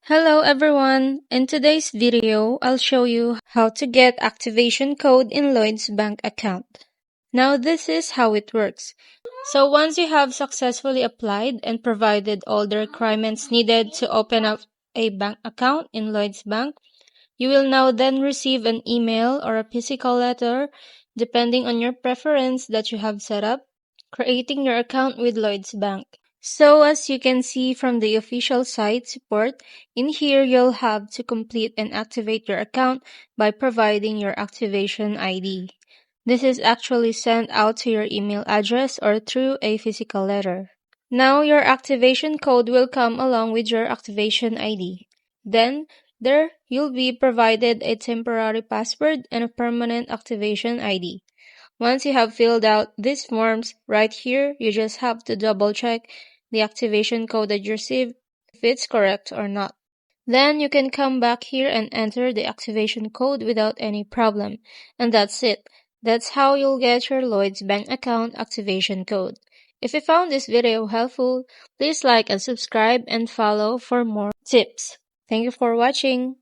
Hello everyone! In today's video, I'll show you how to get activation code in Lloyds Bank account. Now this is how it works. So once you have successfully applied and provided all the requirements needed to open up a bank account in Lloyds Bank, you will now then receive an email or a physical letter depending on your preference that you have set up, creating your account with Lloyds Bank. So as you can see from the official site support, in here you'll have to complete and activate your account by providing your activation ID. This is actually sent out to your email address or through a physical letter. Now your activation code will come along with your activation ID. Then, there you'll be provided a temporary password and a permanent activation ID. Once you have filled out these forms, right here, you just have to double check the activation code that you received if it's correct or not. Then you can come back here and enter the activation code without any problem. And that's it. That's how you'll get your Lloyds Bank account activation code. If you found this video helpful, please like and subscribe and follow for more tips. Thank you for watching.